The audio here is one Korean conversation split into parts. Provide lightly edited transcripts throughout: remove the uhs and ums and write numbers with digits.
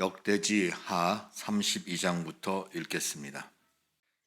역대지 하 32장부터 읽겠습니다.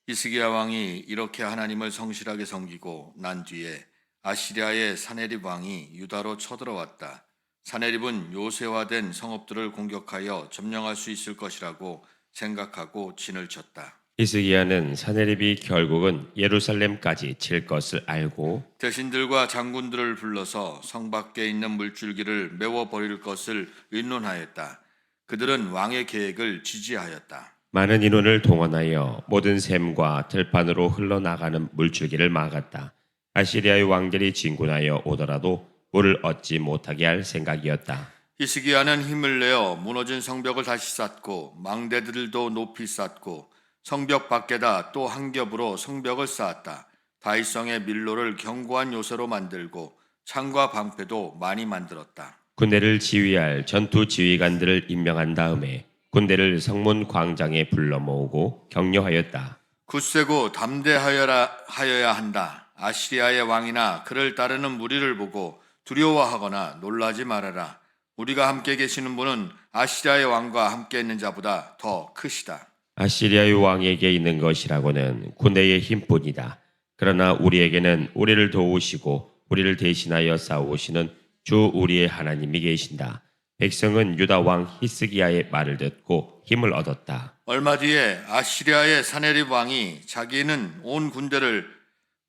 히스기야 왕이 이렇게 하나님을 성실하게 섬기고 난 뒤에 아시리아의 사네립 왕이 유다로 쳐들어왔다. 사네립은 요새화된 성읍들을 공격하여 점령할 수 있을 것이라고 생각하고 진을 쳤다. 히스기야는 사네립이 결국은 예루살렘까지 칠 것을 알고 대신들과 장군들을 불러서 성 밖에 있는 물줄기를 메워 버릴 것을 의논하였다. 그들은 왕의 계획을 지지하였다. 많은 인원을 동원하여 모든 샘과 들판으로 흘러나가는 물줄기를 막았다. 아시리아의 왕들이 진군하여 오더라도 물을 얻지 못하게 할 생각이었다. 히스기야는 힘을 내어 무너진 성벽을 다시 쌓고 망대들도 높이 쌓고 성벽 밖에다 또 한 겹으로 성벽을 쌓았다. 다윗성의 밀로를 견고한 요새로 만들고 창과 방패도 많이 만들었다. 군대를 지휘할 전투 지휘관들을 임명한 다음에 군대를 성문 광장에 불러 모으고 격려하였다. 굳세고 담대하여야 한다. 아시리아의 왕이나 그를 따르는 무리를 보고 두려워하거나 놀라지 말아라. 우리가 함께 계시는 분은 아시리아의 왕과 함께 있는 자보다 더 크시다. 아시리아의 왕에게 있는 것이라고는 군대의 힘뿐이다. 그러나 우리에게는 우리를 도우시고 우리를 대신하여 싸우시는 주 우리의 하나님이 계신다. 백성은 유다 왕 히스기야의 말을 듣고 힘을 얻었다. 얼마 뒤에 아시리아의 사네립 왕이 자기는 온 군대를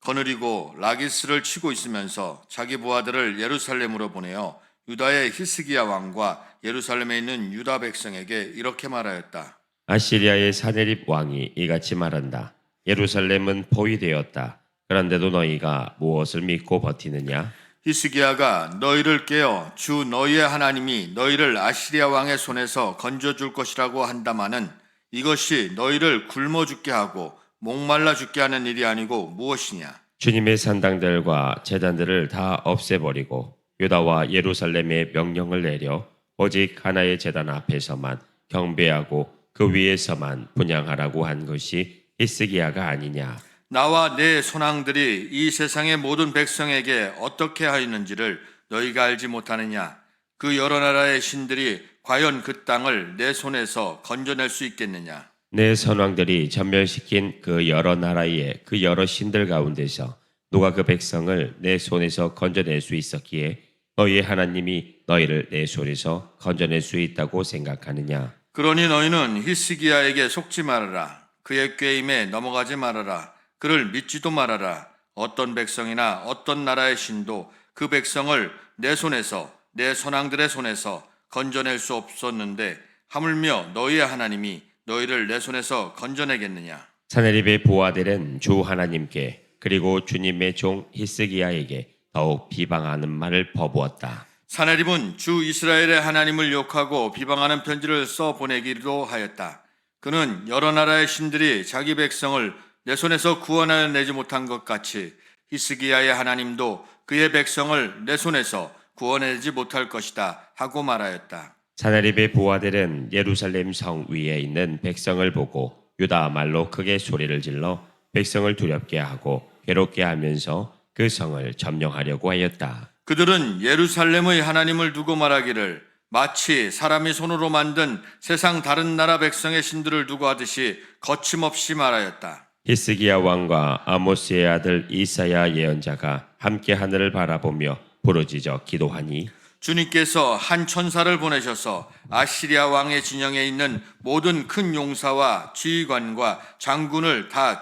거느리고 라기스를 치고 있으면서 자기 부하들을 예루살렘으로 보내어 유다의 히스기야 왕과 예루살렘에 있는 유다 백성에게 이렇게 말하였다. 아시리아의 사네립 왕이 이같이 말한다. 예루살렘은 포위되었다. 그런데도 너희가 무엇을 믿고 버티느냐? 히스기야가 너희를 깨어 주 너희의 하나님이 너희를 아시리아 왕의 손에서 건져줄 것이라고 한다마는 이것이 너희를 굶어 죽게 하고 목말라 죽게 하는 일이 아니고 무엇이냐? 주님의 산당들과 제단들을 다 없애버리고 유다와 예루살렘에 명령을 내려 오직 하나의 제단 앞에서만 경배하고 그 위에서만 분향하라고 한 것이 히스기야가 아니냐? 나와 내 손왕들이 이 세상의 모든 백성에게 어떻게 하였는지를 너희가 알지 못하느냐? 그 여러 나라의 신들이 과연 그 땅을 내 손에서 건져낼 수 있겠느냐? 내 선왕들이 전멸시킨 그 여러 나라의 그 여러 신들 가운데서 누가 그 백성을 내 손에서 건져낼 수 있었기에 너희의 하나님이 너희를 내 손에서 건져낼 수 있다고 생각하느냐? 그러니 너희는 히스기야에게 속지 말아라. 그의 꾀임에 넘어가지 말아라. 그를 믿지도 말아라. 어떤 백성이나 어떤 나라의 신도 그 백성을 내 손에서 내 선왕들의 손에서 건져낼 수 없었는데 하물며 너희의 하나님이 너희를 내 손에서 건져내겠느냐? 사네립의 부하들은 주 하나님께 그리고 주님의 종 히스기야에게 더욱 비방하는 말을 퍼부었다. 사네립은 주 이스라엘의 하나님을 욕하고 비방하는 편지를 써 보내기도 하였다. 그는 여러 나라의 신들이 자기 백성을 내 손에서 구원하여 내지 못한 것 같이 히스기야의 하나님도 그의 백성을 내 손에서 구원해내지 못할 것이다 하고 말하였다. 사네립의 부하들은 예루살렘 성 위에 있는 백성을 보고 유다 말로 크게 소리를 질러 백성을 두렵게 하고 괴롭게 하면서 그 성을 점령하려고 하였다. 그들은 예루살렘의 하나님을 두고 말하기를 마치 사람이 손으로 만든 세상 다른 나라 백성의 신들을 두고 하듯이 거침없이 말하였다. 히스기야 왕과 아모스의 아들 이사야 예언자가 함께 하늘을 바라보며 부르짖어 기도하니 주님께서 한 천사를 보내셔서 아시리아 왕의 진영에 있는 모든 큰 용사와 지휘관과 장군을 다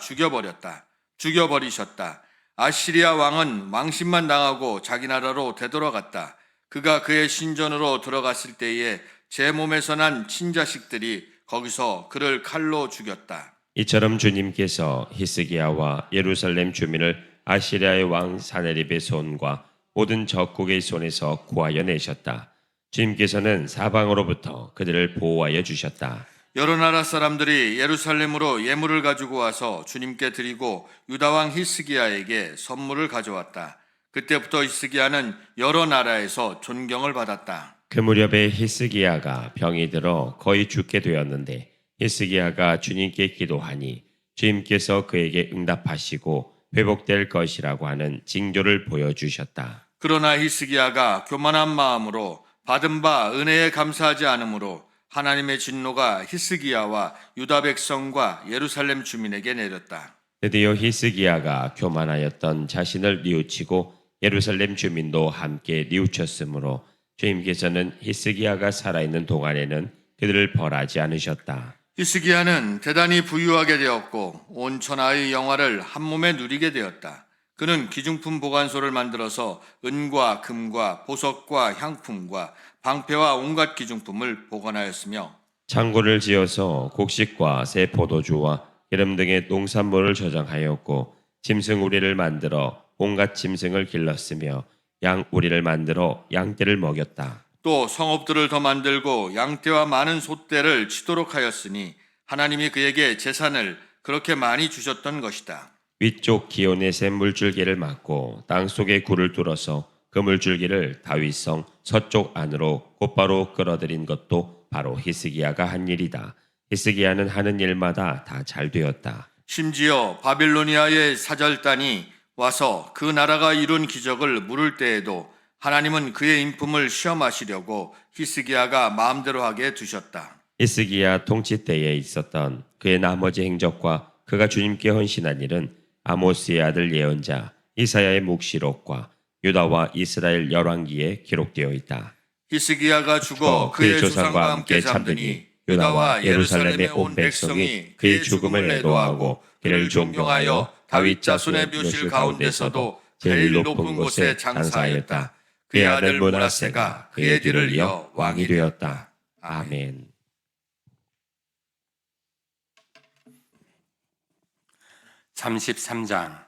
죽여버리셨다. 아시리아 왕은 망신만 당하고 자기 나라로 되돌아갔다. 그가 그의 신전으로 들어갔을 때에 제 몸에서 난 친자식들이 거기서 그를 칼로 죽였다. 이처럼 주님께서 히스기야와 예루살렘 주민을 아시리아의 왕 사네립의 손과 모든 적국의 손에서 구하여 내셨다. 주님께서는 사방으로부터 그들을 보호하여 주셨다. 여러 나라 사람들이 예루살렘으로 예물을 가지고 와서 주님께 드리고 유다 왕 히스기야에게 선물을 가져왔다. 그때부터 히스기야는 여러 나라에서 존경을 받았다. 그 무렵에 히스기야가 병이 들어 거의 죽게 되었는데 히스기야가 주님께 기도하니 주님께서 그에게 응답하시고 회복될 것이라고 하는 징조를 보여주셨다. 그러나 히스기야가 교만한 마음으로 받은 바 은혜에 감사하지 않으므로 하나님의 진노가 히스기야와 유다 백성과 예루살렘 주민에게 내렸다. 드디어 히스기야가 교만하였던 자신을 뉘우치고 예루살렘 주민도 함께 뉘우쳤으므로 주님께서는 히스기야가 살아있는 동안에는 그들을 벌하지 않으셨다. 히스기야는 대단히 부유하게 되었고 온 천하의 영화를 한 몸에 누리게 되었다. 그는 기중품 보관소를 만들어서 은과 금과 보석과 향품과 방패와 온갖 기중품을 보관하였으며 창고를 지어서 곡식과 새 포도주와 기름 등의 농산물을 저장하였고 짐승 우리를 만들어 온갖 짐승을 길렀으며 양 우리를 만들어 양떼를 먹였다. 또 성읍들을 더 만들고 양떼와 많은 소떼를 치도록 하였으니 하나님이 그에게 재산을 그렇게 많이 주셨던 것이다. 위쪽 기온의 물줄기를 막고 땅 속에 굴을 뚫어서 그 물줄기를 다윗성 서쪽 안으로 곧바로 끌어들인 것도 바로 히스기야가 한 일이다. 히스기야는 하는 일마다 다 잘 되었다. 심지어 바빌로니아의 사절단이 와서 그 나라가 이룬 기적을 물을 때에도 하나님은 그의 인품을 시험하시려고 히스기야가 마음대로 하게 두셨다. 히스기야 통치 때에 있었던 그의 나머지 행적과 그가 주님께 헌신한 일은 아모스의 아들 예언자 이사야의 묵시록과 유다와 이스라엘 열왕기에 기록되어 있다. 히스기야가 죽어 그의 조상과 함께 잠드니 유다와 예루살렘의 온 백성이 그의 죽음을 애도하고 그를 존경하여 다윗 자손의 묘실 가운데서도 제일 높은 곳에 장사하였다. 그의 아들 므낫세가 그의 뒤를 이어 왕이 되었다. 아멘. (33장)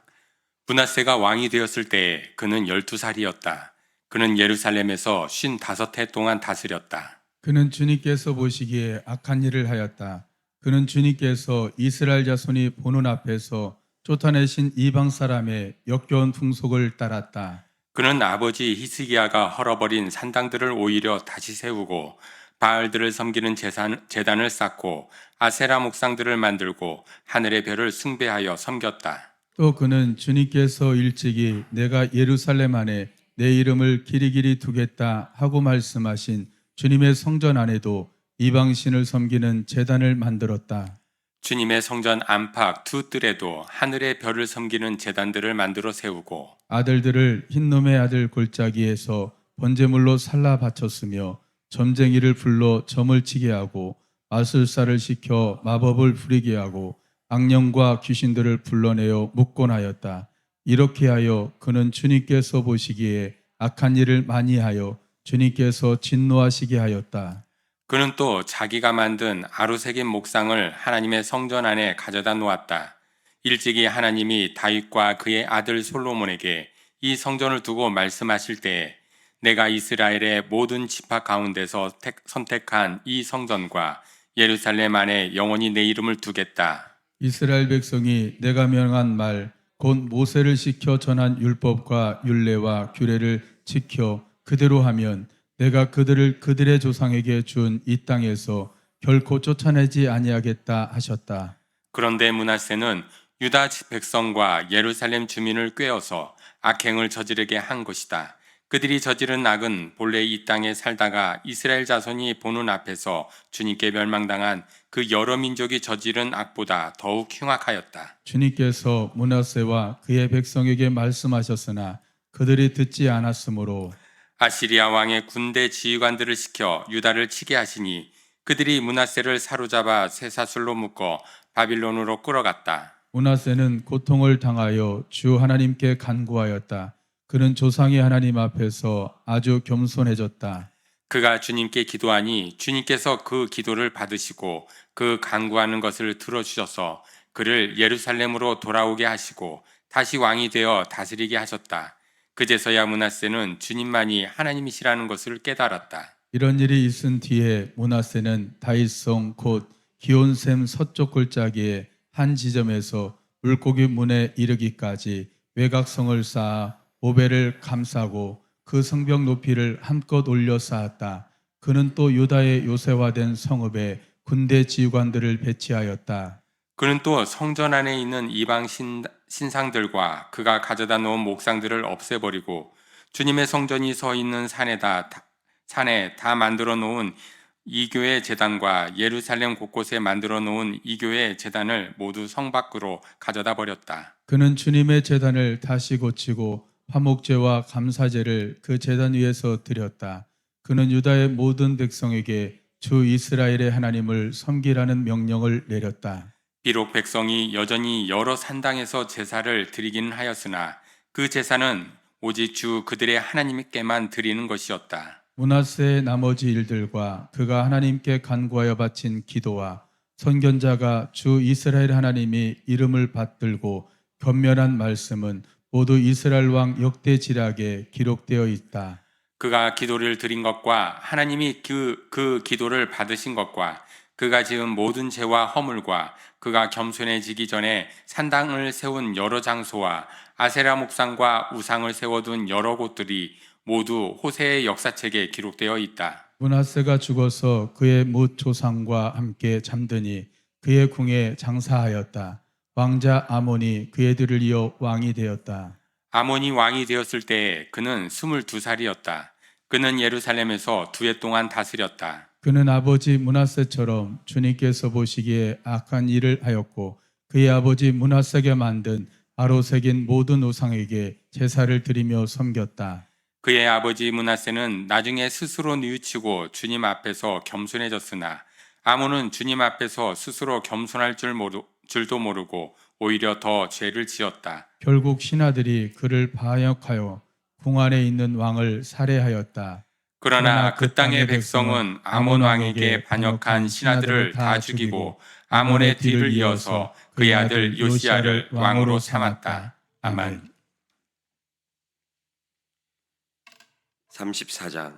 므낫세가 왕이 되었을 때에 그는 12살이었다. 그는 예루살렘에서 55해 동안 다스렸다. 그는 주님께서 보시기에 악한 일을 하였다. 그는 주님께서 이스라엘 자손이 보는 앞에서 쫓아내신 이방 사람의 역겨운 풍속을 따랐다. 그는 아버지 히스기야가 헐어버린 산당들을 오히려 다시 세우고 바알들을 섬기는 제단을 쌓고 아세라 목상들을 만들고 하늘의 별을 숭배하여 섬겼다. 또 그는 주님께서 일찍이 내가 예루살렘 안에 내 이름을 길이길이 두겠다 하고 말씀하신 주님의 성전 안에도 이방신을 섬기는 제단을 만들었다. 주님의 성전 안팎 두 뜰에도 하늘의 별을 섬기는 제단들을 만들어 세우고 아들들을 흰놈의 아들 골짜기에서 번제물로 살라 바쳤으며 점쟁이를 불러 점을 치게 하고 마술사를 시켜 마법을 부리게 하고 악령과 귀신들을 불러내어 묻곤 하였다. 이렇게 하여 그는 주님께서 보시기에 악한 일을 많이 하여 주님께서 진노하시게 하였다. 그는 또 자기가 만든 아루새긴 목상을 하나님의 성전 안에 가져다 놓았다. 일찍이 하나님이 다윗과 그의 아들 솔로몬에게 이 성전을 두고 말씀하실 때에 내가 이스라엘의 모든 지파 가운데서 선택한 이 성전과 예루살렘 안에 영원히 내 이름을 두겠다. 이스라엘 백성이 내가 명한 말 곧 모세를 시켜 전한 율법과 율례와 규례를 지켜 그대로 하면 내가 그들을 그들의 조상에게 준 이 땅에서 결코 쫓아내지 아니하겠다 하셨다. 그런데 므낫세는 유다 백성과 예루살렘 주민을 꾀어서 악행을 저지르게 한 것이다. 그들이 저지른 악은 본래 이 땅에 살다가 이스라엘 자손이 보는 앞에서 주님께 멸망당한 그 여러 민족이 저지른 악보다 더욱 흉악하였다. 주님께서 므낫세와 그의 백성에게 말씀하셨으나 그들이 듣지 않았으므로 아시리아 왕의 군대 지휘관들을 시켜 유다를 치게 하시니 그들이 므낫세를 사로잡아 쇠사슬로 묶어 바빌론으로 끌어갔다. 므낫세는 고통을 당하여 주 하나님께 간구하였다. 그는 조상의 하나님 앞에서 아주 겸손해졌다. 그가 주님께 기도하니 주님께서 그 기도를 받으시고 그 간구하는 것을 들어주셔서 그를 예루살렘으로 돌아오게 하시고 다시 왕이 되어 다스리게 하셨다. 그제서야 므낫세는 주님만이 하나님이시라는 것을 깨달았다. 이런 일이 있은 뒤에 므낫세는 다윗성 곧 기온샘 서쪽 골짜기의 한 지점에서 물고기 문에 이르기까지 외곽성을 쌓아 오벨을 감싸고 그 성벽 높이를 한껏 올려 쌓았다. 그는 또 유다의 요새화된 성읍에 군대 지휘관들을 배치하였다. 그는 또 성전 안에 있는 이방 신상들과 그가 가져다 놓은 목상들을 없애버리고 주님의 성전이 서 있는 산에 다 만들어 놓은 이 교회 제단과 예루살렘 곳곳에 만들어 놓은 이 교회 제단을 모두 성 밖으로 가져다 버렸다. 그는 주님의 제단을 다시 고치고 화목제와 감사제를 그 제단 위에서 드렸다. 그는 유다의 모든 백성에게 주 이스라엘의 하나님을 섬기라는 명령을 내렸다. 비록 백성이 여전히 여러 산당에서 제사를 드리기는 하였으나 그 제사는 오직 주 그들의 하나님께만 드리는 것이었다. 므낫세의 나머지 일들과 그가 하나님께 간구하여 바친 기도와 선견자가 주 이스라엘 하나님이 이름을 받들고 권면한 말씀은 모두 이스라엘 왕 역대지략에 기록되어 있다. 그가 기도를 드린 것과 하나님이 그 기도를 받으신 것과 그가 지은 모든 죄와 허물과 그가 겸손해지기 전에 산당을 세운 여러 장소와 아세라 목상과 우상을 세워둔 여러 곳들이 모두 호세의 역사책에 기록되어 있다. 므낫세가 죽어서 그의 뭇 조상과 함께 잠드니 그의 궁에 장사하였다. 왕자 아몬이 그의 뒤를 이어 왕이 되었다. 아몬이 왕이 되었을 때에 그는 22살이었다. 그는 예루살렘에서 2해 동안 다스렸다. 그는 아버지 므낫세처럼 주님께서 보시기에 악한 일을 하였고 그의 아버지 므낫세가 만든 아로 새긴 모든 우상에게 제사를 드리며 섬겼다. 그의 아버지 므낫세는 나중에 스스로 뉘우치고 주님 앞에서 겸손해졌으나 아몬은 주님 앞에서 스스로 겸손할 줄도 모르고 오히려 더 죄를 지었다. 결국 신하들이 그를 반역하여 궁 안에 있는 왕을 살해하였다. 그러나 그 땅의 백성은 아몬 왕에게 반역한 신하들을 다 죽이고 아몬의 뒤를 이어서 그의 아들 요시야를 왕으로 삼았다. 아멘. 34장.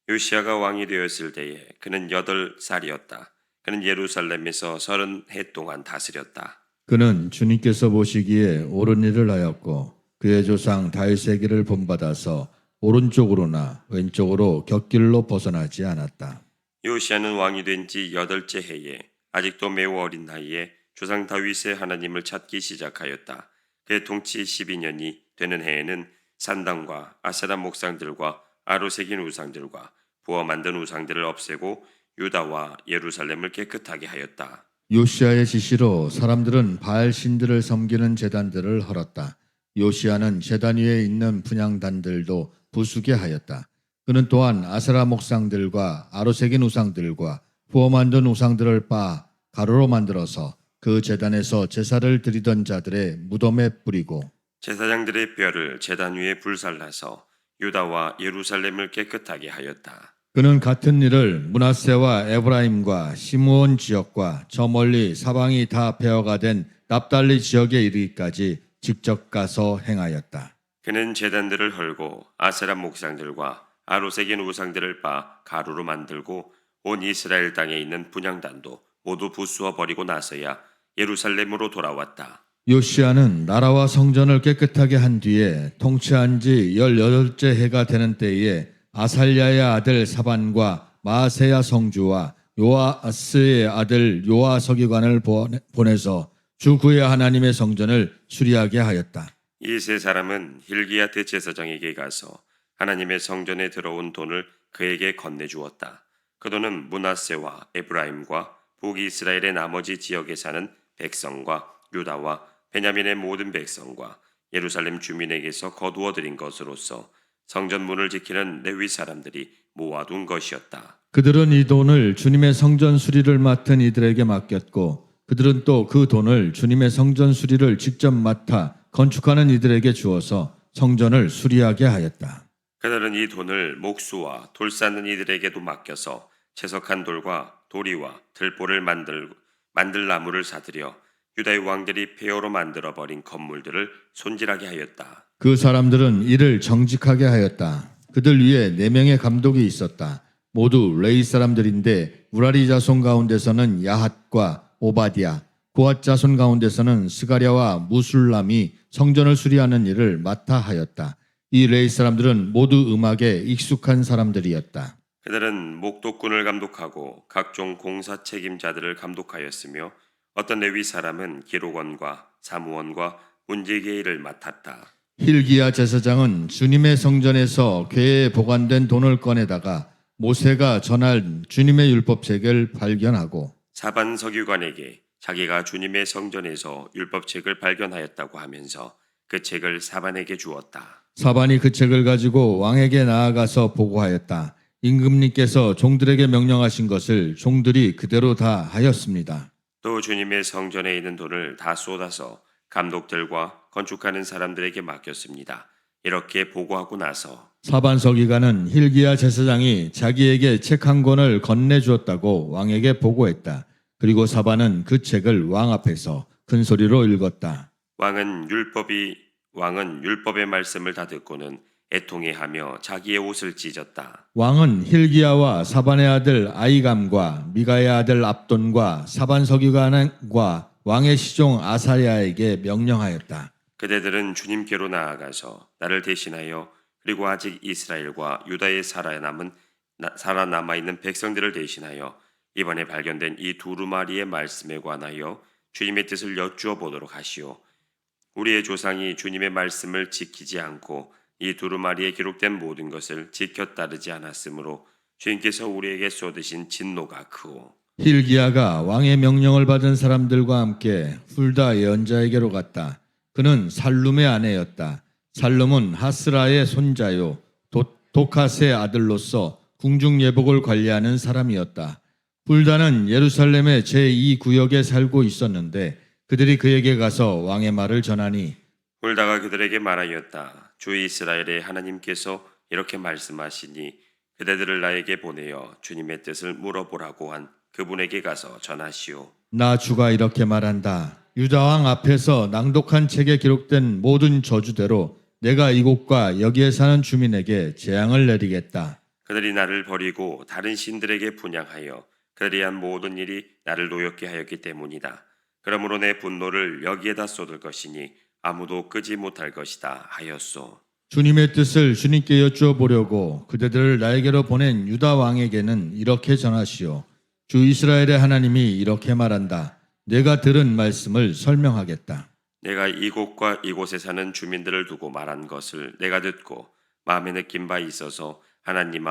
요시야가 왕이 되었을 때에 그는 8살이었다. 그는 예루살렘에서 30해 동안 다스렸다. 그는 주님께서 보시기에 옳은 일을 하였고 그의 조상 다윗의 길을 본받아서 오른쪽으로나 왼쪽으로 곁길로 벗어나지 않았다. 요시야는 왕이 된 지 8째 해에 아직도 매우 어린 나이에 조상 다윗의 하나님을 찾기 시작하였다. 그의 통치 12년이 되는 해에는 산당과 아세라 목상들과 아로 새긴 우상들과 부어 만든 우상들을 없애고 유다와 예루살렘을 깨끗하게 하였다. 요시야의 지시로 사람들은 바알 신들을 섬기는 제단들을 헐었다. 요시야는 제단 위에 있는 분향단들도 부수게 하였다. 그는 또한 아세라 목상들과 아로 새긴 우상들과 부어 만든 우상들을 빻아 가루로 만들어서 그 제단에서 제사를 드리던 자들의 무덤에 뿌리고 제사장들의 뼈를 제단 위에 불살라서 유다와 예루살렘을 깨끗하게 하였다. 그는 같은 일을 므낫세와 에브라임과 시므온 지역과 저 멀리 사방이 다 폐허가 된 납달리 지역에 이르기까지 직접 가서 행하였다. 그는 제단들을 헐고 아세라 목상들과 아로 새긴 우상들을 빻아 가루로 만들고 온 이스라엘 땅에 있는 분향단도 모두 부수어 버리고 나서야 예루살렘으로 돌아왔다. 요시야는 나라와 성전을 깨끗하게 한 뒤에 통치한 지 18째 해가 되는 때에 아살랴의 아들 사반과 마아세야 성주와 요아스의 아들 요아 서기관을 보내서 주 그의 하나님의 성전을 수리하게 하였다. 이 세 사람은 hil기야 대제사장에게 가서 하나님의 성전에 들어온 돈을 그에게 건네주었다. 그 돈은 므낫세와 에브라임과 북이스라엘의 나머지 지역에 사는 백성과 유다와 베냐민의 모든 백성과 예루살렘 주민에게서 거두어 들인 것으로서 성전 문을 지키는 레위 사람들이 모아둔 것이었다. 그들은 이 돈을 주님의 성전 수리를 맡은 이들에게 맡겼고 그들은 또 그 돈을 주님의 성전 수리를 직접 맡아 건축하는 이들에게 주어서 성전을 수리하게 하였다. 그들은 이 돈을 목수와 돌 쌓는 이들에게도 맡겨서 채석한 돌과 도리와 들보를 만들 나무를 사들여 유다의 왕들이 폐허로 만들어버린 건물들을 손질하게 하였다. 그 사람들은 이를 정직하게 하였다. 그들 위에 4명의 감독이 있었다. 모두 레위 사람들인데 우라리 자손 가운데서는 야핫과 오바디아, 고핫 자손 가운데서는 스가랴와 무술람이 성전을 수리하는 일을 맡아 하였다. 이 레위 사람들은 모두 음악에 익숙한 사람들이었다. 그들은 목독군을 감독하고 각종 공사 책임자들을 감독하였으며 어떤 레위 사람은 기록원과 사무원과 문지기의 일을 맡았다. hil기야 제사장은 주님의 성전에서 궤에 보관된 돈을 꺼내다가 모세가 전할 주님의 율법책을 발견하고 사반 서기관에게 자기가 주님의 성전에서 율법책을 발견하였다고 하면서 그 책을 사반에게 주었다. 사반이 그 책을 가지고 왕에게 나아가서 보고하였다. 임금님께서 종들에게 명령하신 것을 종들이 그대로 다 하였습니다. 또 주님의 성전에 있는 돈을 다 쏟아서 감독들과 건축하는 사람들에게 맡겼습니다. 이렇게 보고하고 나서 사반 서기관은 hil기야 제사장이 자기에게 책 한 권을 건네주었다고 왕에게 보고했다. 그리고 사반은 그 책을 왕 앞에서 큰 소리로 읽었다. 왕은 율법의 말씀을 다 듣고는 애통해하며 자기의 옷을 찢었다. 왕은 hil기야와 사반의 아들 아이감과 미가의 아들 압돈과 사반 서기관과 왕의 시종 아사랴에게 명령하였다. 그대들은 주님께로 나아가서 나를 대신하여 그리고 아직 이스라엘과 유다에 살아남아 있는 백성들을 대신하여 이번에 발견된 이 두루마리의 말씀에 관하여 주님의 뜻을 여쭈어 보도록 하시오. 우리의 조상이 주님의 말씀을 지키지 않고 이 두루마리에 기록된 모든 것을 지켜 따르지 않았으므로 주님께서 우리에게 쏟으신 진노가 크오. hil기야가 왕의 명령을 받은 사람들과 함께 훌다 예언자에게로 갔다. 그는 살룸의 아내였다. 살룸은 하스라의 손자요 도카스의 아들로서 궁중 예복을 관리하는 사람이었다. 훌다는 예루살렘의 제2구역에 살고 있었는데 그들이 그에게 가서 왕의 말을 전하니 훌다가 그들에게 말하였다. 주 이스라엘의 하나님께서 이렇게 말씀하시니 그대들을 나에게 보내어 주님의 뜻을 물어보라고 한 그분에게 가서 전하시오. 나 주가 이렇게 말한다. 유다 왕 앞에서 낭독한 책에 기록된 모든 저주대로 내가 이곳과 여기에 사는 주민에게 재앙을 내리겠다. 그들이 나를 버리고 다른 신들에게 분향하여 그들이 한 모든 일이 나를 노엽게 하였기 때문이다. 그러므로 내 분노를 여기에다 쏟을 것이니 아무도 끄지 못할 것이다 하였소. 주님의 뜻을 주님께 여쭈어 보려고 그대들을 나에게로 보낸 유다 왕에게는 이렇게 전하시오. 주 이스라엘의 하나님이 이렇게 말한다. 내가 들은 말씀을 설명하겠다. 내가 이곳과 이곳에 사는 주민들을 두고 말한 것을 내가 듣고 마음에 느낀 바 있어서 하나님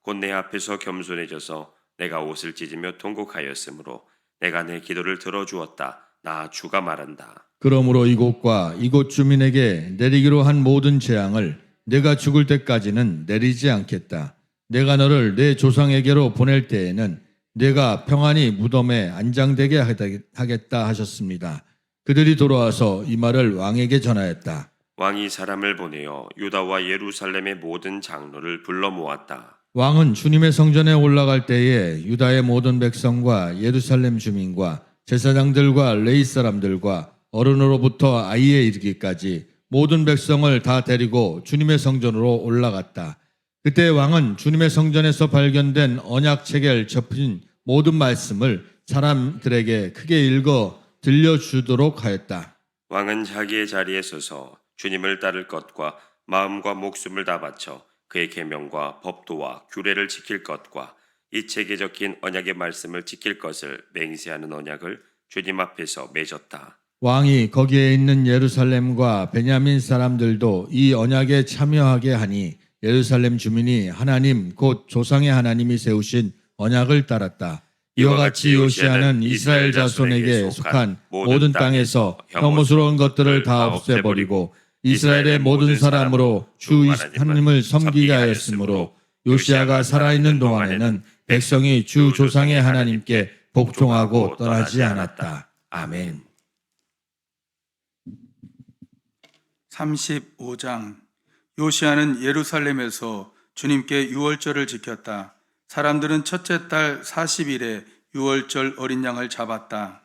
곧 내 앞에서 겸손해져서 내가 옷을 찢으며 통곡하였으므로 내가 내 기도를 들어주었다. 나 주가 말한다. 그러므로 이곳과 이곳 주민에게 내리기로 한 모든 재앙을 내가 죽을 때까지는 내리지 않겠다. 내가 너를 내 조상에게로 보낼 때에는 내가 평안히 무덤에 안장되게 하겠다 하셨습니다. 그들이 돌아와서 이 말을 왕에게 전하였다. 왕이 사람을 보내어 유다와 예루살렘의 모든 장로를 불러 모았다. 왕은 주님의 성전에 올라갈 때에 유다의 모든 백성과 예루살렘 주민과 제사장들과 레위 사람들과 어른으로부터 아이에 이르기까지 모든 백성을 다 데리고 주님의 성전으로 올라갔다. 그때 왕은 주님의 성전에서 발견된 언약책에 접힌 모든 말씀을 사람들에게 크게 읽어 들려주도록 하였다. 왕은 자기의 자리에 서서 주님을 따를 것과 마음과 목숨을 다 바쳐 그의 계명과 법도와 규례를 지킬 것과 이 책에 적힌 언약의 말씀을 지킬 것을 맹세하는 언약을 주님 앞에서 맺었다. 왕이 거기에 있는 예루살렘과 베냐민 사람들도 이 언약에 참여하게 하니 예루살렘 주민이 하나님 곧 조상의 하나님이 세우신 언약을 따랐다. 이와 같이 요시아는 이스라엘 자손에게 속한 모든 땅에서 혐오스러운 것들을 다 없애버리고 이스라엘의 모든 사람으로 주 하나님을 섬기게 하였으므로 요시아가 살아있는 동안에는 백성이 주 조상의 하나님께 복종하고 떠나지 않았다. 아멘. 35장 요시아는 예루살렘에서 주님께 유월절을 지켰다. 사람들은 첫째 달 40일에 유월절 어린 양을 잡았다.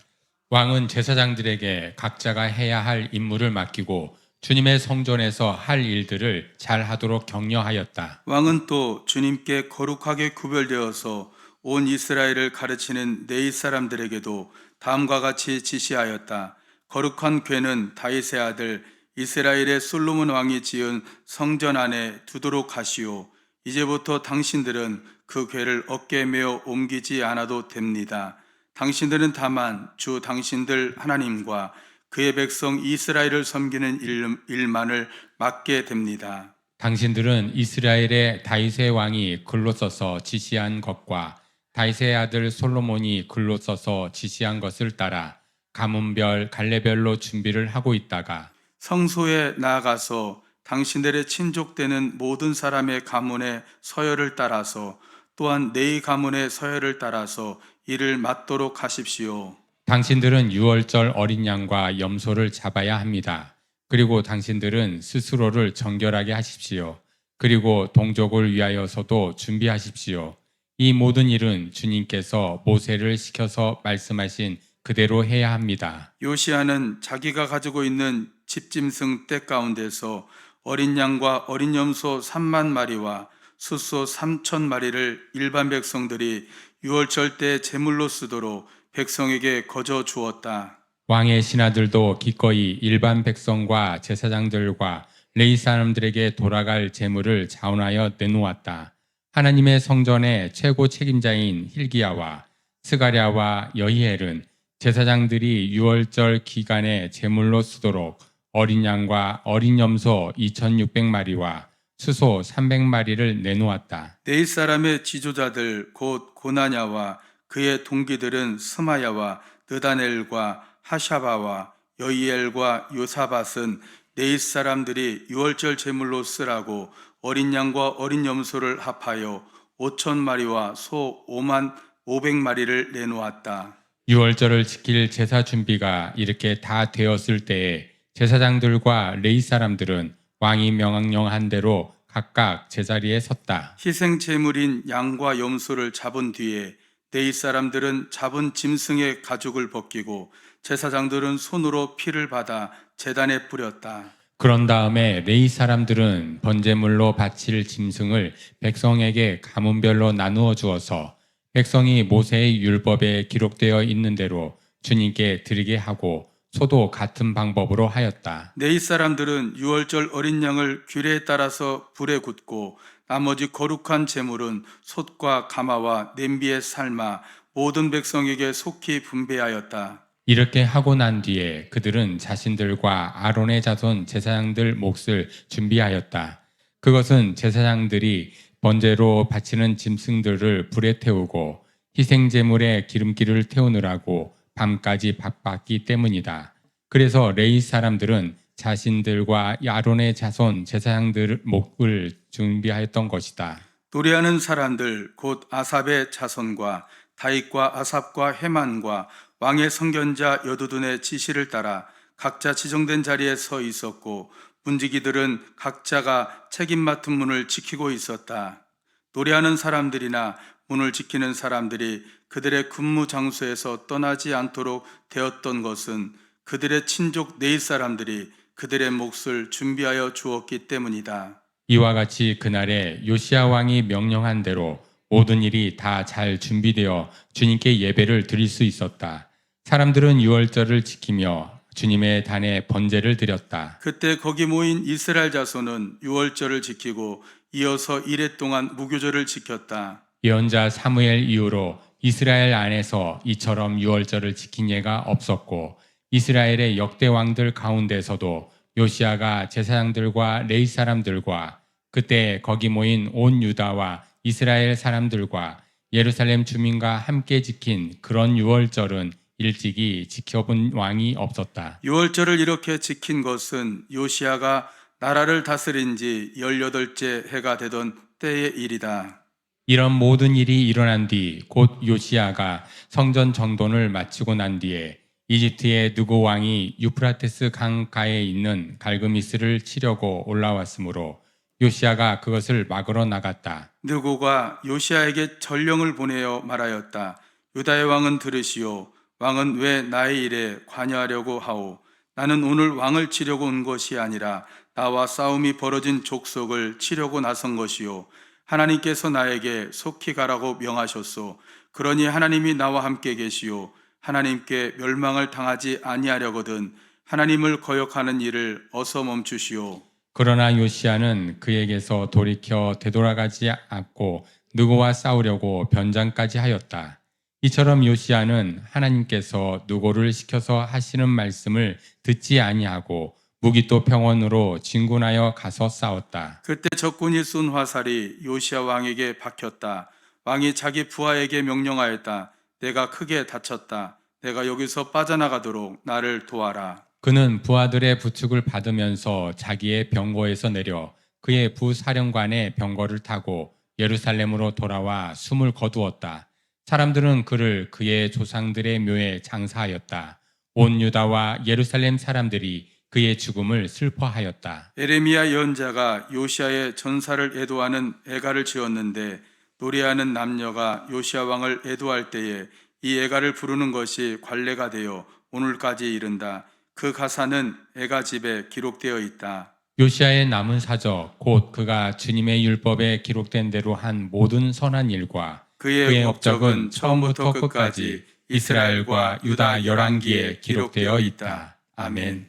왕은 제사장들에게 각자가 해야 할 임무를 맡기고 주님의 성전에서 할 일들을 잘 하도록 격려하였다. 왕은 또 주님께 거룩하게 구별되어서 온 이스라엘을 가르치는 네이 사람들에게도 다음과 같이 지시하였다. 거룩한 궤는 다윗의 아들 이스라엘의 솔로몬 왕이 지은 성전 안에 두도록 하시오. 이제부터 당신들은 그 궤를 어깨에 메어 옮기지 않아도 됩니다. 당신들은 다만 주 당신들 하나님과 그의 백성 이스라엘을 섬기는 일만을 맡게 됩니다. 당신들은 이스라엘의 다윗의 왕이 글로 써서 지시한 것과 다윗의 아들 솔로몬이 글로 써서 지시한 것을 따라 가문별 갈래별로 준비를 하고 있다가 성소에 나아가서 당신들의 친족되는 모든 사람의 가문의 서열을 따라서 또한 네 가문의 서열을 따라서 이를 맡도록 하십시오. 당신들은 유월절 어린 양과 염소를 잡아야 합니다. 그리고 당신들은 스스로를 정결하게 하십시오. 그리고 동족을 위하여서도 준비하십시오. 이 모든 일은 주님께서 모세를 시켜서 말씀하신 그대로 해야 합니다. 요시아는 자기가 가지고 있는 집짐승 떼 가운데서 어린 양과 어린 염소 3만 마리와 숫소 3천 마리를 일반 백성들이 유월절 때 제물로 쓰도록 백성에게 거저 주었다. 왕의 신하들도 기꺼이 일반 백성과 제사장들과 레위 사람들에게 돌아갈 제물을 자원하여 내놓았다. 하나님의 성전의 최고 책임자인 힐기야와 스가랴와 여히엘은 제사장들이 유월절 기간에 제물로 쓰도록 어린 양과 어린 염소 2,600마리와 수소 300마리를 내놓았다. 네이 사람의 지도자들 곧 고나냐와 그의 동기들은 스마야와 느다넬과 하샤바와 여이엘과 요사밧은 네이 사람들이 유월절 제물로 쓰라고 어린 양과 어린 염소를 합하여 5,000마리와 소 5만 500마리를 내놓았다. 유월절을 지킬 제사 준비가 이렇게 다 되었을 때에 제사장들과 레위 사람들은 왕이 명령한 대로 각각 제자리에 섰다. 희생 제물인 양과 염소를 잡은 뒤에 네이 사람들은 잡은 짐승의 가죽을 벗기고 제사장들은 손으로 피를 받아 제단에 뿌렸다. 그런 다음에 레위 사람들은 번제물로 바칠 짐승을 백성에게 가문별로 나누어 주어서 백성이 모세의 율법에 기록되어 있는 대로 주님께 드리게 하고 소도 같은 방법으로 하였다. 네이 사람들은 유월절 어린 양을 규례에 따라서 불에 굽고 나머지 거룩한 제물은 솥과 가마와 냄비에 삶아 모든 백성에게 속히 분배하였다. 이렇게 하고 난 뒤에 그들은 자신들과 아론의 자손 제사장들 몫을 준비하였다. 그것은 제사장들이 번제로 바치는 짐승들을 불에 태우고 희생제물에 기름기를 태우느라고 밤까지 바빴기 때문이다. 그래서 레위 사람들은 자신들과 아론의 자손 제사장들 몫을 준비하였던 것이다. 노래하는 사람들 곧 아삽의 자손과 다윗과 아삽과 헤만과 왕의 선견자 여두둔의 지시를 따라 각자 지정된 자리에 서 있었고 문지기들은 각자가 책임 맡은 문을 지키고 있었다. 노래하는 사람들이나 문을 지키는 사람들이 그들의 근무 장소에서 떠나지 않도록 되었던 것은 그들의 친족 네이 사람들이 그들의 몫을 준비하여 주었기 때문이다. 이와 같이 그날에 요시야 왕이 명령한 대로 모든 일이 다 잘 준비되어 주님께 예배를 드릴 수 있었다. 사람들은 유월절을 지키며 주님의 단에 번제를 드렸다. 그때 거기 모인 이스라엘 자손은 유월절을 지키고 이어서 이레 동안 무교절을 지켰다. 예언자 사무엘 이후로 이스라엘 안에서 이처럼 유월절을 지킨 예가 없었고 이스라엘의 역대 왕들 가운데서도 요시야가 제사장들과 레위 사람들과 그때 거기 모인 온 유다와 이스라엘 사람들과 예루살렘 주민과 함께 지킨 그런 유월절은 일찍이 지켜본 왕이 없었다. 유월절을 이렇게 지킨 것은 요시야가 나라를 다스린 지 18째 해가 되던 때의 일이다. 이런 모든 일이 일어난 뒤 곧 요시야가 성전 정돈을 마치고 난 뒤에 이집트의 느고 왕이 유프라테스 강가에 있는 갈그미스를 치려고 올라왔으므로 요시야가 그것을 막으러 나갔다. 느고가 요시야에게 전령을 보내어 말하였다. 유다의 왕은 들으시오. 왕은 왜 나의 일에 관여하려고 하오? 나는 오늘 왕을 치려고 온 것이 아니라 나와 싸움이 벌어진 족속을 치려고 나선 것이요. 하나님께서 나에게 속히 가라고 명하셨소. 그러니 하나님이 나와 함께 계시오. 하나님께 멸망을 당하지 아니하려거든 하나님을 거역하는 일을 어서 멈추시오. 그러나 요시야는 그에게서 돌이켜 되돌아가지 않고 느고와 싸우려고 변장까지 하였다. 이처럼 요시야는 하나님께서 느고를 시켜서 하시는 말씀을 듣지 아니하고 무기또 평원으로 진군하여 가서 싸웠다. 그때 적군이 쏜 화살이 요시야 왕에게 박혔다. 왕이 자기 부하에게 명령하였다. 내가 크게 다쳤다. 내가 여기서 빠져나가도록 나를 도와라. 그는 부하들의 부축을 받으면서 자기의 병거에서 내려 그의 부사령관의 병거를 타고 예루살렘으로 돌아와 숨을 거두었다. 사람들은 그를 그의 조상들의 묘에 장사하였다. 온 유다와 예루살렘 사람들이 그의 죽음을 슬퍼하였다. 에레미야 예언자가 요시야의 전사를 애도하는 애가를 지었는데 노래하는 남녀가 요시야 왕을 애도할 때에 이 애가를 부르는 것이 관례가 되어 오늘까지 이른다. 그 가사는 애가집에 기록되어 있다. 요시야의 남은 사적 곧 그가 주님의 율법에 기록된 대로 한 모든 선한 일과 그의 업적은 처음부터 끝까지 이스라엘과 유다 열왕기에 기록되어 있다. 아멘.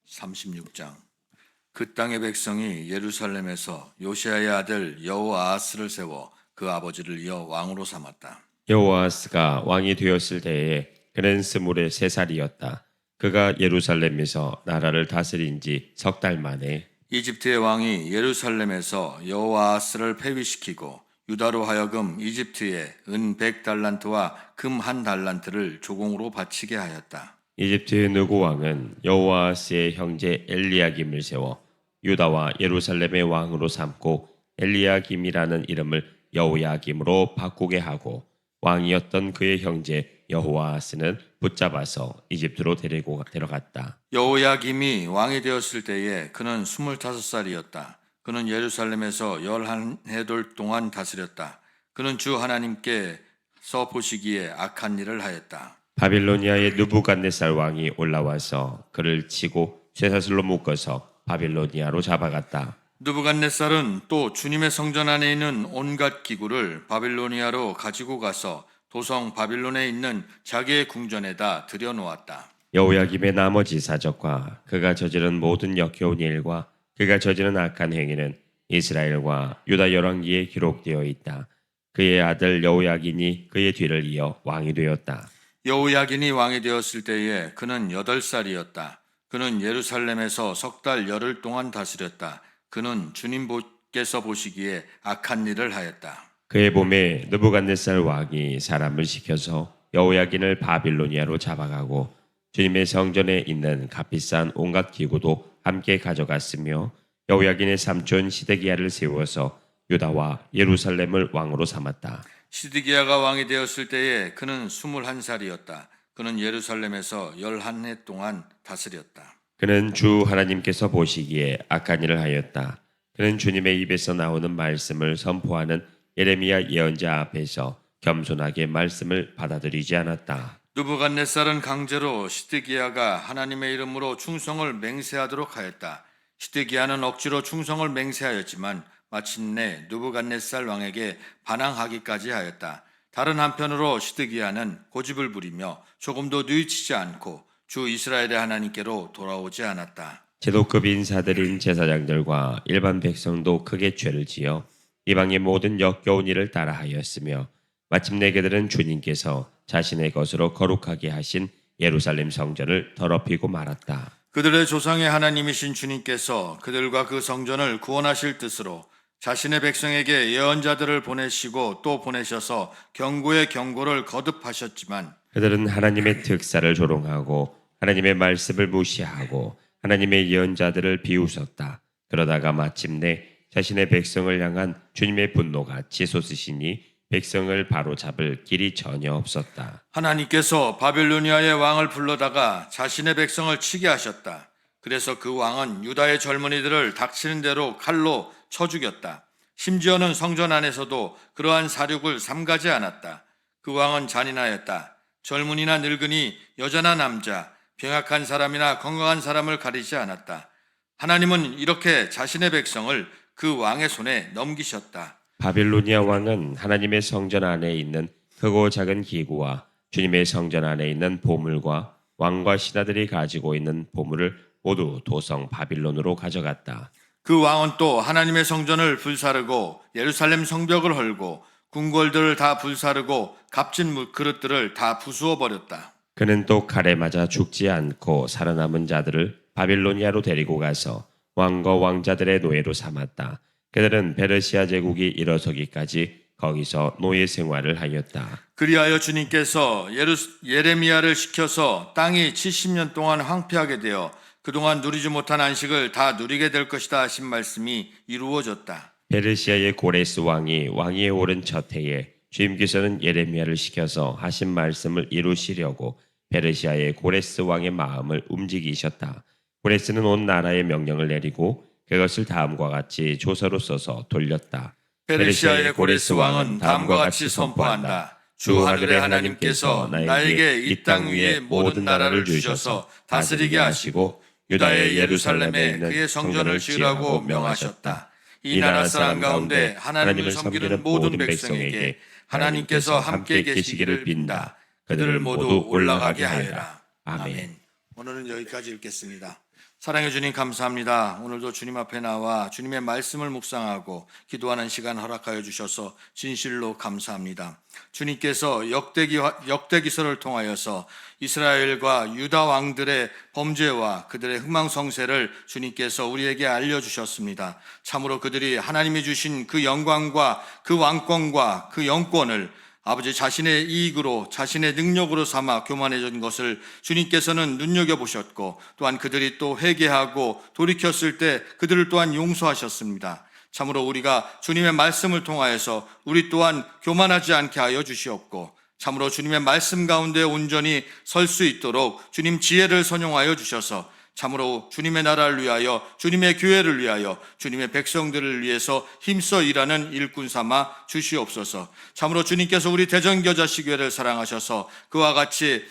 36장. 그 땅의 백성이 예루살렘에서 요시야의 아들 여호아하스를 세워 그 아버지를 이어 왕으로 삼았다. 여호아스가 왕이 되었을 때에 그는 23살이었다. 그가 예루살렘에서 나라를 다스린 지 석 달 만에 이집트의 왕이 예루살렘에서 여호아하스를 폐위시키고 유다로 하여금 이집트에 은 100달란트와 금 1달란트를 조공으로 바치게 하였다. 이집트의 느고 왕은 여호아스의 형제 엘리야김을 세워 유다와 예루살렘의 왕으로 삼고 엘리야김이라는 이름을 여호야김으로 바꾸게 하고 왕이었던 그의 형제 여호아스는 붙잡아서 이집트로 데리고 들어갔다. 여호야김이 왕이 되었을 때에 그는 25살이었다. 그는 예루살렘에서 11해돌 동안 다스렸다. 그는 주 하나님께서 보시기에 악한 일을 하였다. 바빌로니아의 느부갓네살 왕이 올라와서 그를 치고 쇠사슬로 묶어서 바빌로니아로 잡아갔다. 느부갓네살은 또 주님의 성전 안에 있는 온갖 기구를 바빌로니아로 가지고 가서 도성 바빌론에 있는 자기의 궁전에다 들여놓았다. 여호야김의 나머지 사적과 그가 저지른 모든 역겨운 일과 그가 저지른 악한 행위는 이스라엘과 유다 열왕기에 기록되어 있다. 그의 아들 여호야긴이 그의 뒤를 이어 왕이 되었다. 여호야긴이 왕이 되었을 때에 그는 8살이었다. 그는 예루살렘에서 석 달 열흘 동안 다스렸다. 그는 주님께서 보시기에 악한 일을 하였다. 그의 봄에 느부갓네살 왕이 사람을 시켜서 여호야긴을 바빌로니아로 잡아가고 주님의 성전에 있는 값비싼 온갖 기구도 함께 가져갔으며 여호야긴의 삼촌 시드기야를 세워서 유다와 예루살렘을 왕으로 삼았다. 시드기야가 왕이 되었을 때에 그는 21살이었다. 그는 예루살렘에서 11해 동안 다스렸다. 그는 주 하나님께서 보시기에 악한 일을 하였다. 그는 주님의 입에서 나오는 말씀을 선포하는 예레미야 예언자 앞에서 겸손하게 말씀을 받아들이지 않았다. 느부갓네살은 강제로 시드기야가 하나님의 이름으로 충성을 맹세하도록 하였다. 시드기야는 억지로 충성을 맹세하였지만 마침내 느부갓네살 왕에게 반항하기까지 하였다. 다른 한편으로 시드기야는 고집을 부리며 조금도 뉘우치지 않고 주 이스라엘의 하나님께로 돌아오지 않았다. 제도급 인사들인 제사장들과 일반 백성도 크게 죄를 지어 이방의 모든 역겨운 일을 따라하였으며 마침내 그들은 주님께서 자신의 것으로 거룩하게 하신 예루살렘 성전을 더럽히고 말았다. 그들의 조상의 하나님이신 주님께서 그들과 그 성전을 구원하실 뜻으로 자신의 백성에게 예언자들을 보내시고 또 보내셔서 경고의 경고를 거듭하셨지만 그들은 하나님의 특사를 조롱하고 하나님의 말씀을 무시하고 하나님의 예언자들을 비웃었다. 그러다가 마침내 자신의 백성을 향한 주님의 분노가 치솟으시니 백성을 바로잡을 길이 전혀 없었다. 하나님께서 바빌로니아의 왕을 불러다가 자신의 백성을 치게 하셨다. 그래서 그 왕은 유다의 젊은이들을 닥치는 대로 칼로 쳐 죽였다. 심지어는 성전 안에서도 그러한 사륙을 삼가지 않았다. 그 왕은 잔인하였다. 젊은이나 늙은이, 여자나 남자, 병약한 사람이나 건강한 사람을 가리지 않았다. 하나님은 이렇게 자신의 백성을 그 왕의 손에 넘기셨다. 바빌로니아 왕은 하나님의 성전 안에 있는 크고 작은 기구와 주님의 성전 안에 있는 보물과 왕과 신하들이 가지고 있는 보물을 모두 도성 바빌론으로 가져갔다. 그 왕은 또 하나님의 성전을 불사르고 예루살렘 성벽을 헐고 궁궐들을 다 불사르고 값진 그릇들을 다 부수어 버렸다. 그는 또 칼에 맞아 죽지 않고 살아남은 자들을 바빌로니아로 데리고 가서 왕과 왕자들의 노예로 삼았다. 그들은 페르시아 제국이 일어서기까지 거기서 노예 생활을 하였다. 그리하여 주님께서 예레미야를 시켜서 땅이 70년 동안 황폐하게 되어 그동안 누리지 못한 안식을 다 누리게 될 것이다 하신 말씀이 이루어졌다. 페르시아의 고레스 왕이 왕위에 오른 첫 해에 주님께서는 예레미야를 시켜서 하신 말씀을 이루시려고 페르시아의 고레스 왕의 마음을 움직이셨다. 고레스는 온 나라에 명령을 내리고 그것을 다음과 같이 조서로 써서 돌렸다. 페르시아의 고레스 왕은 다음과 같이 선포한다. 주 하늘의 하나님께서 나에게 이 땅 위에 모든 나라를 주셔서 다스리게 하시고 유다의 예루살렘에 그의 성전을 지으라고 명하셨다. 이 나라 사람 가운데 하나님을 섬기는 모든 백성에게 하나님께서 함께 계시기를 빈다. 그들을 모두 올라가게 하여라. 아멘. 오늘은 여기까지 읽겠습니다. 사랑해 주님 감사합니다. 오늘도 주님 앞에 나와 주님의 말씀을 묵상하고 기도하는 시간 허락하여 주셔서 진실로 감사합니다. 주님께서 역대기서를 통하여서 이스라엘과 유다 왕들의 범죄와 그들의 흥망성쇠를 주님께서 우리에게 알려주셨습니다. 참으로 그들이 하나님이 주신 그 영광과 그 왕권과 그 영권을 아버지 자신의 이익으로 자신의 능력으로 삼아 교만해진 것을 주님께서는 눈여겨보셨고 또한 그들이 또 회개하고 돌이켰을 때 그들을 또한 용서하셨습니다. 참으로 우리가 주님의 말씀을 통하여서 우리 또한 교만하지 않게 하여 주시옵고 참으로 주님의 말씀 가운데 온전히 설 수 있도록 주님 지혜를 선용하여 주셔서 참으로 주님의 나라를 위하여 주님의 교회를 위하여 주님의 백성들을 위해서 힘써 일하는 일꾼 삼아 주시옵소서. 참으로 주님께서 우리 대전교자씨교회를 사랑하셔서 그와 같이